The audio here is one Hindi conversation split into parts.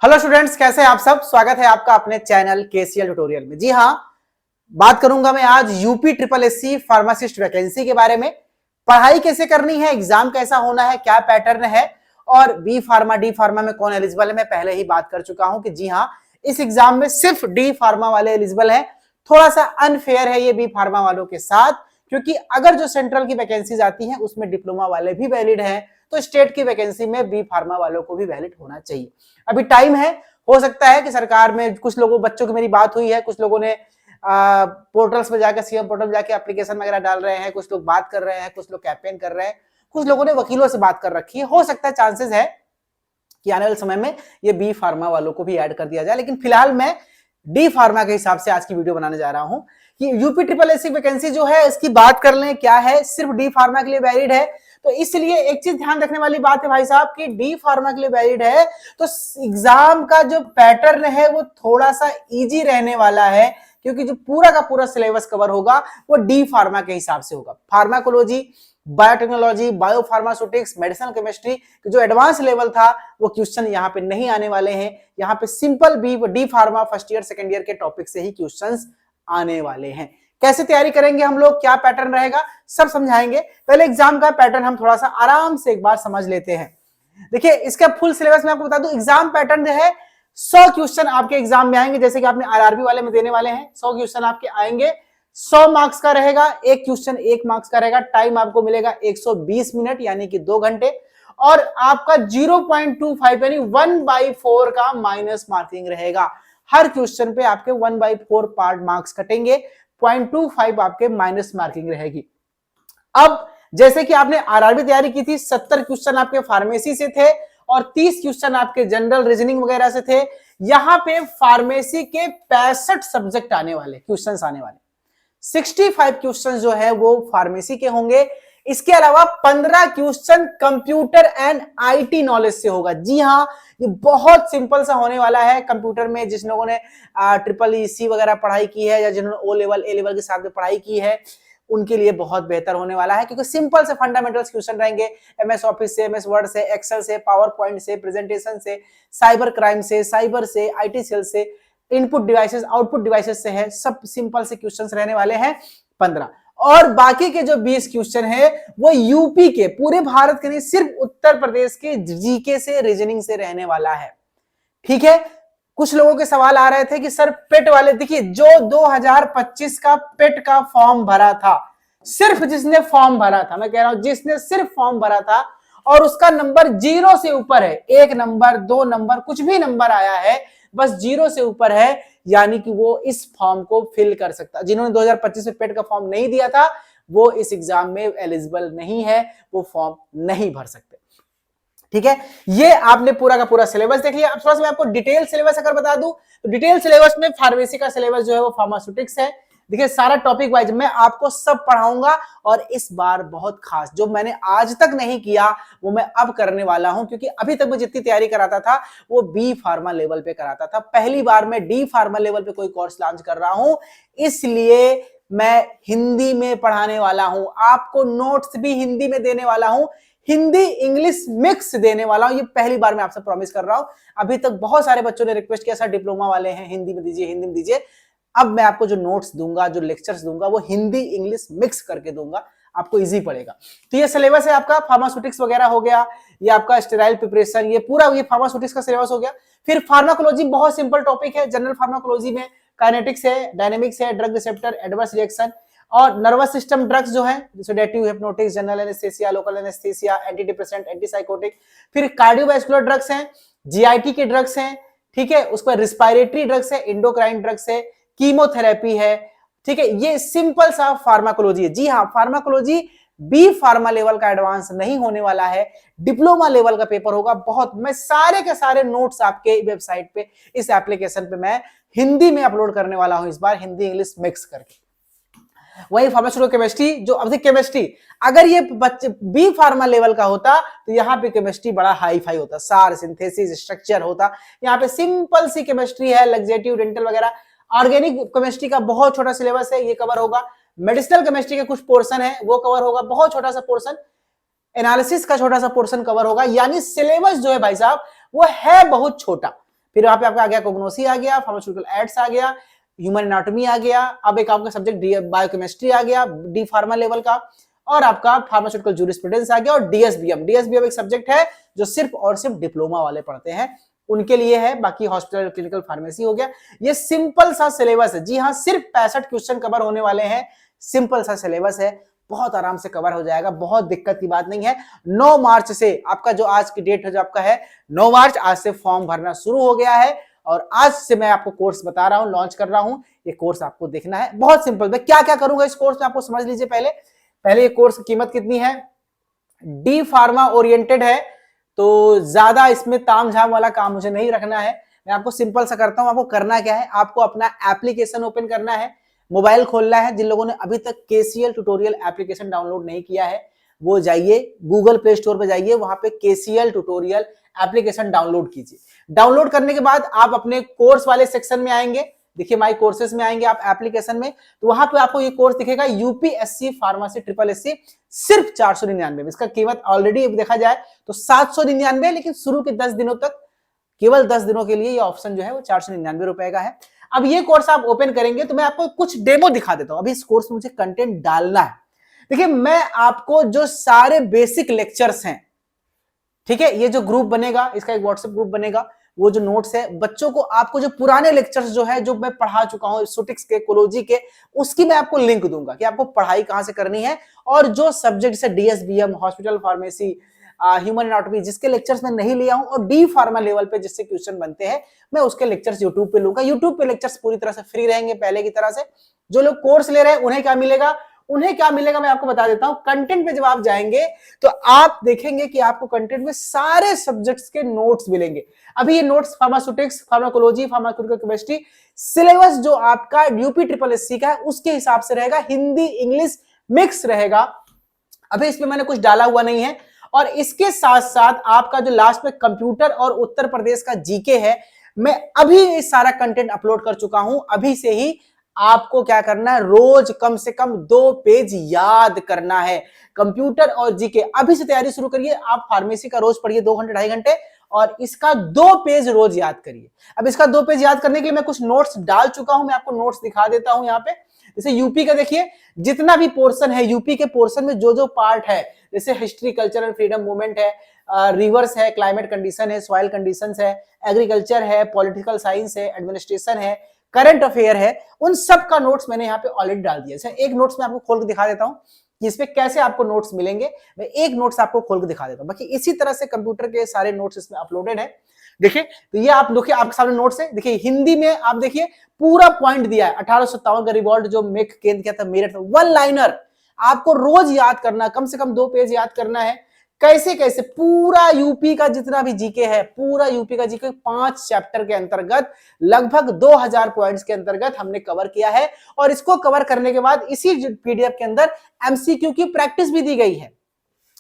हेलो स्टूडेंट्स, कैसे हैं आप सब। स्वागत है आपका अपने चैनल केसीएल ट्यूटोरियल में। जी हाँ, बात करूंगा मैं आज UP triple SC pharmacist vacancy के बारे में। पढ़ाई कैसे करनी है, एग्जाम कैसा होना है, क्या पैटर्न है और बी फार्मा डी फार्मा में कौन एलिजिबल है, मैं पहले ही बात कर चुका हूं कि जी हाँ, इस एग्जाम में सिर्फ डी फार्मा वाले एलिजिबल है। थोड़ा सा अनफेयर है ये बी फार्मा वालों के साथ, क्योंकि अगर जो सेंट्रल की वैकेंसीज आती हैं उसमें डिप्लोमा वाले भी वैलिड हैं, तो स्टेट की वैकेंसी में बी फार्मा वालों को भी वैलिड होना चाहिए। अभी टाइम है, हो सकता है कि सरकार में कुछ लोगों बच्चों की मेरी बात हुई है, कुछ लोगों ने पोर्टल्स में जाकर सीएम पोर्टल जाके एप्लीकेशन वगैरह डाल रहे हैं, कुछ लोग बात कर रहे हैं, कुछ लोग कैंपेन कर रहे हैं, कुछ लोगों ने वकीलों से बात कर रखी है। हो सकता है, चांसेस है कि आने वाले समय में ये बी फार्मा वालों को भी ऐड कर दिया जाए, लेकिन फिलहाल मैं डी फार्मा के हिसाब से आज की वीडियो बनाने जा रहा हूं कि यूपी ट्रिपल एससी वैकेंसी जो है इसकी बात कर लें, क्या है, सिर्फ डी फार्मा के लिए वैलिड है। तो इसलिए एक चीज ध्यान रखने वाली बात है भाई साहब कि डी फार्मा के लिए वैलिड है तो एग्जाम का जो पैटर्न है वो थोड़ा सा इजी रहने वाला है, क्योंकि जो पूरा का पूरा सिलेबस कवर होगा वो डी फार्मा के हिसाब से होगा। Pharmacology, biotechnology, biopharmaceutics, medicinal chemistry जो एडवांस लेवल था वो क्वेश्चन यहाँ पे नहीं आने वाले हैं। यहाँ पे simple B D pharma first year second year के टॉपिक से ही क्वेश्चंस आने वाले हैं। कैसे तैयारी करेंगे हम लोग, क्या पैटर्न रहेगा, सब समझाएंगे। पहले एग्जाम का पैटर्न हम थोड़ा सा आराम से एक बार समझ लेते हैं। देखिए, इसका फुल सिलेबस मैं आपको बता दूं। एग्जाम पैटर्न जो है 100 क्वेश्चन आपके एग्जाम में आएंगे, जैसे कि आपने आरआरबी वाले में देने वाले हैं। 100 क्वेश्चन आपके आएंगे, 100 मार्क्स का रहेगा, एक क्वेश्चन 1 मार्क्स का रहेगा। टाइम आपको मिलेगा 120 मिनट यानी कि 2 घंटे, और आपका 0.25 यानी 1/4 का माइनस मार्किंग रहेगा। हर क्वेश्चन पे आपके 1/4 पार्ट मार्क्स कटेंगे, 0.25 आपके माइनस मार्किंग रहेगी। अब जैसे कि आपने आरआरबी तैयारी की थी, 70 क्वेश्चन आपके फार्मेसी से थे और 30 क्वेश्चन आपके जनरल रीजनिंग वगैरह से थे। यहां पे फार्मेसी के 65 सब्जेक्ट आने वाले, क्वेश्चंस आने वाले। 65 क्वेश्चन जो है वो फार्मेसी के होंगे। इसके अलावा 15 question computer and IT knowledge से होगा। जी हाँ, ये बहुत सिंपल सा होने वाला है। कंप्यूटर में जिन लोगों ने ट्रिपल ईसी वगैरह पढ़ाई की है या जिन्होंने ओ लेवल ए लेवल के साथ में पढ़ाई की है, उनके लिए बहुत बेहतर होने वाला है, क्योंकि सिंपल से फंडामेंटल्स क्वेश्चन रहेंगे। एमएस ऑफिस से, एमएस वर्ड से, एक्सेल से, पावर पॉइंट से, प्रेजेंटेशन से, साइबर क्राइम से, साइबर से, आईटी सेल से, इनपुट डिवाइसेस, आउटपुट डिवाइसेस से है। सब सिंपल से क्वेश्चंस रहने वाले हैं 15, और बाकी के जो 20 क्वेश्चन है वो यूपी के, पूरे भारत के नहीं, सिर्फ उत्तर प्रदेश के जीके से, रीजनिंग से रहने वाला है। ठीक है, कुछ लोगों के सवाल आ रहे थे कि सर पेट वाले, देखिए जो 2025 का पेट का फॉर्म भरा था, सिर्फ जिसने फॉर्म भरा था, मैं कह रहा हूं जिसने सिर्फ फॉर्म भरा था और उसका नंबर 0 से ऊपर है, 1 नंबर 2 नंबर कुछ भी नंबर आया है, बस 0 से ऊपर है, यानी कि वो इस फॉर्म को फिल कर सकता। जिन्होंने 2025 में पेट का फॉर्म नहीं दिया था वो इस एग्जाम में एलिजिबल नहीं है, वो फॉर्म नहीं भर सकते। ठीक है, ये आपने पूरा का पूरा सिलेबस देख लिया। अब थोड़ा सा मैं आपको डिटेल सिलेबस अगर बता दूं तो डिटेल सिलेबस में फार्मेसी का सिलेबस जो है वो फार्मास्यूटिक्स है। देखिए, सारा टॉपिक वाइज मैं आपको सब पढ़ाऊंगा, और इस बार बहुत खास जो मैंने आज तक नहीं किया वो मैं अब करने वाला हूं, क्योंकि अभी तक मैं जितनी तैयारी कराता था वो बी फार्मा लेवल पे कराता था। पहली बार मैं डी फार्मा लेवल पे कोई कोर्स लॉन्च कर रहा हूं, इसलिए मैं हिंदी में पढ़ाने वाला हूं, आपको नोट्स भी हिंदी में देने वाला हूं, हिंदी इंग्लिश मिक्स देने वाला हूं। ये पहली बार मैं आपसे प्रॉमिस कर रहा हूं। अभी तक बहुत सारे बच्चों ने रिक्वेस्ट किया, सर डिप्लोमा वाले हैं, हिंदी में दीजिए, हिंदी में दीजिए। अब मैं आपको जो नोट्स दूंगा, जो लेक्चर्स दूंगा, वो हिंदी इंग्लिश मिक्स करके दूंगा, आपको इजी पड़ेगा। तो ये सिलेबस है आपका, फार्मास्यूटिक्स वगैरह हो गया, ये आपका स्टेराइल प्रिपरेशन, ये पूरा ये फार्मास्यूटिक्स का सिलेबस हो गया। फिर फार्माकोलॉजी बहुत सिंपल टॉपिक है। जनरल फार्माकोलॉजी में काइनेटिक्स है, डायनेमिक्स है, ड्रग रिसेप्टर, एडवर्स रिएक्शन और नर्वस सिस्टम ड्रग्स जो है, sedative, hypnotics, general anaesthesia, local anaesthesia, anti depressant, antipsychotic. फिर कार्डियोवैस्कुलर ड्रग्स हैं, जीआईटी के ड्रग्स हैं, ठीक है, उस पर रिस्पायरेटरी ड्रग्स है, इंडोक्राइन ड्रग्स है, कीमोथेरेपी है। ठीक है, ये सिंपल सा फार्माकोलॉजी है। जी हाँ, फार्माकोलॉजी बी फार्मा लेवल का एडवांस नहीं होने वाला है, डिप्लोमा लेवल का पेपर होगा। बहुत, मैं सारे के सारे नोट्स आपके वेबसाइट पे, इस एप्लीकेशन पे मैं हिंदी में अपलोड करने वाला हूं इस बार, हिंदी इंग्लिश मिक्स करके। वही फार्मास्यूटिकल केमिस्ट्री, जो अभी केमिस्ट्री, अगर ये बच्चे बी फार्मा लेवल का होता तो यहाँ पे केमिस्ट्री बड़ा हाई फाई होता, सार, सिंथेसिस, स्ट्रक्चर होता। यहाँ पे सिंपल सी केमिस्ट्री है, लग्जेटिव, डेंटल वगैरह। ऑर्गेनिक केमिस्ट्री का बहुत छोटा सिलेबस है, ये कवर होगा। मेडिसिनल केमिस्ट्री के कुछ पोर्शन है वो कवर होगा, बहुत छोटा सा पोर्शन। एनालिसिस का छोटा सा पोर्शन कवर होगा, यानी सिलेबस जो है भाई साहब वो है बहुत छोटा। फिर वहां पे आपका आ गया कोग्नोसी आ गया, फार्मास्यूटिकल एड्स आ गया, ह्यूमन एनाटॉमी आ गया, अब एक आपका सब्जेक्ट बायोकेमिस्ट्री आ गया डी फार्मा लेवल का, और आपका फार्मास्यूटिकल जूरिस्प्रूडेंस आ गया, और डीएसबीएम। डीएसबीएम एक सब्जेक्ट है जो सिर्फ और सिर्फ डिप्लोमा वाले पढ़ते हैं, उनके लिए है। बाकी हॉस्पिटल क्लिनिकल फार्मेसी हो गया। ये सिंपल सा सिलेबस है, जी हाँ, सिर्फ 65 क्वेश्चन कवर होने वाले हैं। सिंपल सा सिलेबस है, बहुत आराम से कवर हो जाएगा, बहुत दिक्कत की बात नहीं है। 9 मार्च से आपका जो आज की डेट है जो आपका है 9 मार्च, आज से फॉर्म भरना शुरू हो गया है, और आज से मैं आपको कोर्स बता रहा हूं, लॉन्च कर रहा हूं। ये कोर्स आपको देखना है, बहुत सिंपल। मैं क्या क्या करूंगा इस कोर्स में आपको समझ लीजिए। पहले ये कोर्स की कीमत कितनी है, डी फार्मा ओरिएंटेड है, तो ज्यादा इसमें ताम झाम वाला काम मुझे नहीं रखना है। मैं आपको सिंपल सा करता हूं। आपको करना क्या है, आपको अपना एप्लीकेशन ओपन करना है, मोबाइल खोलना है। जिन लोगों ने अभी तक केसीएल ट्यूटोरियल एप्लीकेशन डाउनलोड नहीं किया है वो जाइए गूगल प्ले स्टोर पे जाइए, वहां पे केसीएल ट्यूटोरियल एप्लीकेशन डाउनलोड कीजिए। डाउनलोड करने के बाद आप अपने कोर्स वाले सेक्शन में आएंगे, देखिए माई कोर्सेज में आएंगे आप एप्लीकेशन में, तो वहां पे आपको ये कोर्स दिखेगा यूपीएससी फार्मेसी ट्रिपल एससी, सिर्फ 499 में। इसका कीमत ऑलरेडी देखा जाए तो 799, लेकिन शुरू के 10 दिनों तक, केवल 10 दिनों के लिए ये ऑप्शन जो है वो 499 रुपए का है। अब ये कोर्स आप ओपन करेंगे तो मैं आपको कुछ डेमो दिखा देता हूं। अभी इस कोर्स में मुझे कंटेंट डालना है। देखिए मैं आपको जो सारे बेसिक लेक्चर्स हैं, ठीक है, ये जो ग्रुप बनेगा, इसका एक व्हाट्सएप ग्रुप बनेगा, वो जो नोट्स है बच्चों को, आपको जो पुराने लेक्चर्स जो है जो मैं पढ़ा चुका हूं सुटिक्स के, कोलोजी के, उसकी मैं आपको लिंक दूंगा कि आपको पढ़ाई कहां से करनी है। और जो सब्जेक्ट है डीएसबीएम, हॉस्पिटल फार्मेसी, ह्यूमन एनाटॉमी, जिसके लेक्चर्स मैं नहीं लिया हूं, और डी फार्मा लेवल पे जिससे क्वेश्चन बनते हैं, मैं उसके लेक्चर्स यूट्यूब पे लूंगा। यूट्यूब पे लेक्चर्स पूरी तरह से फ्री रहेंगे पहले की तरह से। जो लोग कोर्स ले रहे हैं उन्हें क्या मिलेगा, मैं आपको बता देता हूं। कंटेंट पे जब आप जाएंगे तो आप देखेंगे कि आपको कंटेंट में सारे सब्जेक्ट्स के नोट्स मिलेंगे। अभी ये notes pharmaceutics, pharmacology, pharmaceutical chemistry, syllabus जो आपका यूपी ट्रिपल एससी का है उसके हिसाब से रहेगा, हिंदी इंग्लिश मिक्स रहेगा। अभी इसमें मैंने कुछ डाला हुआ नहीं है। और इसके साथ साथ आपका जो लास्ट में कंप्यूटर और उत्तर प्रदेश का जीके है, मैं अभी ये सारा कंटेंट अपलोड कर चुका हूं। अभी से ही आपको क्या करना है, रोज कम से कम 2 पेज याद करना है, कंप्यूटर और जीके। अभी से तैयारी शुरू करिए। आप फार्मेसी का रोज पढ़िए 2 घंटे 2.5 घंटे, और इसका 2 पेज रोज याद करिए। अब इसका 2 पेज याद करने के लिए मैं कुछ नोट्स डाल चुका हूं, मैं आपको नोट्स दिखा देता हूं यहाँ पे। जैसे यूपी का देखिए, जितना भी पोर्शन है यूपी के पोर्शन में जो जो पार्ट है, जैसे history, culture and freedom movement है, रिवर्स है, क्लाइमेट कंडीशन है, सॉइल कंडीशंस है, एग्रीकल्चर है, पॉलिटिकल साइंस है, एडमिनिस्ट्रेशन है, करंट अफेयर है, उन सब का नोट्स मैंने यहाँ पे ऑलरेडी डाल दिया है। एक नोट्स मैं आपको खोल के दिखा देता हूँ कि इसमें कैसे आपको नोट्स मिलेंगे। मैं एक नोट्स आपको खोल के दिखा देता हूँ। बाकी इसी तरह से कंप्यूटर के सारे नोट्स इसमें अपलोडेड है। देखिए तो ये आप देखिए, आपके सामने नोट्स है। देखिए हिंदी में आप देखिए पूरा पॉइंट दिया है। 1857 का रिवॉल्ट जो मेक केंद्र किया था मेरठ में, 1 लाइनर आपको रोज याद करना, कम से कम 2 पेज याद करना है। कैसे कैसे पूरा यूपी का जितना भी जीके है, पूरा यूपी का जीके 5 चैप्टर के अंतर्गत लगभग 2000 पॉइंट्स के अंतर्गत हमने कवर किया है। और इसको कवर करने के बाद इसी पीडीएफ के अंदर एमसीक्यू की प्रैक्टिस भी दी गई है।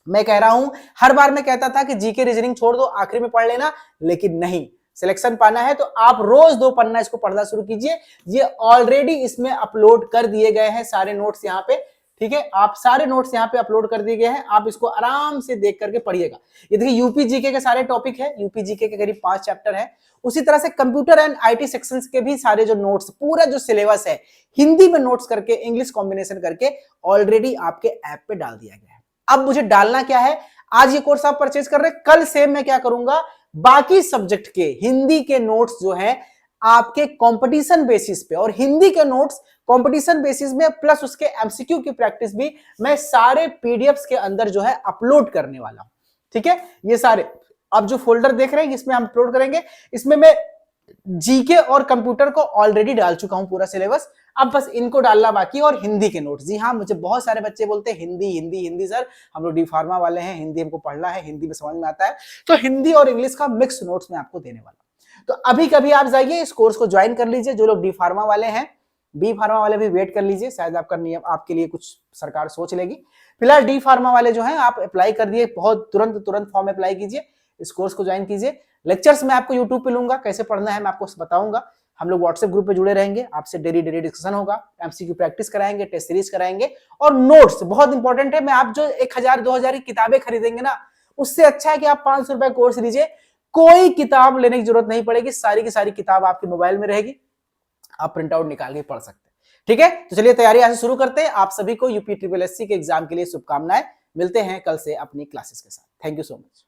मैं कह रहा हूं, हर बार मैं कहता था कि जीके रीजनिंग छोड़ दो, आखिरी में पढ़ लेना, लेकिन नहीं, सिलेक्शन पाना है तो आप रोज 2 पन्ना इसको पढ़ना शुरू कीजिए। ये ऑलरेडी इसमें अपलोड कर दिए गए हैं सारे नोट्स यहाँ पे, ठीक है। आप सारे नोट्स यहाँ पे अपलोड कर दिए गए हैं, आप इसको आराम से देख करके पढ़िएगा। ये देखिए यूपी जीके के सारे टॉपिक है, यूपी जीके के करीब 5 चैप्टर है। उसी तरह से कंप्यूटर एंड आईटी सेक्शंस के भी सारे जो नोट्स, पूरा जो सिलेबस है हिंदी में नोट्स करके, इंग्लिश कॉम्बिनेशन करके ऑलरेडी आपके ऐप पे डाल दिया गया है। अब मुझे डालना क्या है, आज ये कोर्स आप परचेज कर रहे हैं, कल से मैं क्या करूंगा, बाकी सब्जेक्ट के हिंदी के नोट्स जो है आपके कंपटीशन बेसिस पे, और हिंदी के नोट्स कंपटीशन बेसिस में प्लस उसके एमसीक्यू की प्रैक्टिस भी मैं सारे पीडीएफ्स के अंदर जो है अपलोड करने वाला हूं, ठीक है। ये सारे आप जो फोल्डर देख रहे हैं इसमें हम अपलोड करेंगे। इसमें मैं जीके और कंप्यूटर को ऑलरेडी डाल चुका हूं पूरा सिलेबस, अब बस इनको डालना बाकी, और हिंदी के नोट्स। जी हाँ, मुझे बहुत सारे बच्चे बोलते हैं हिंदी हिंदी हिंदी सर, हम लोग डी फार्मा वाले हैं, हिंदी हमको पढ़ना है, हिंदी में समझ में आता है, तो हिंदी और इंग्लिश का मिक्स नोट्स मैं आपको देने वाला हूं। तो अभी कभी आप जाइए इस कोर्स को ज्वाइन कर लीजिए। जो लोग डी फार्मा वाले हैं, बी फार्मा वाले भी वेट कर लीजिए, शायद आपका नियम आपके लिए कुछ सरकार सोच लेगी। फिलहाल डी फार्मा वाले जो हैं आप अप्लाई कर दिए, बहुत तुरंत फॉर्म अप्लाई कीजिए, इस कोर्स को ज्वाइन कीजिए। लेक्चर्स मैं आपको यूट्यूब पे लूंगा, कैसे पढ़ना है मैं आपको बताऊंगा। हम लोग व्हाट्सएप ग्रुप पे जुड़े रहेंगे, आपसे डेली डिस्कशन होगा, एमसीक्यू प्रैक्टिस कराएंगे, टेस्ट सीरीज कराएंगे, और नोट्स बहुत इंपॉर्टेंट है। मैं आप जो 1000-2000 की किताबें खरीदेंगे ना, उससे अच्छा है कि आप 500 रुपए कोर्स लीजिए। कोई किताब लेने की जरूरत नहीं पड़ेगी, सारी की सारी किताब आपके मोबाइल में रहेगी, आप प्रिंट आउट निकाल के पढ़ सकते हैं। ठीक है, तो चलिए तैयारी आज से शुरू करते हैं। आप सभी को यूपी ट्रिपल एससी के एग्जाम के लिए शुभकामनाएं। मिलते हैं कल से अपनी क्लासेस के साथ। Thank you so much.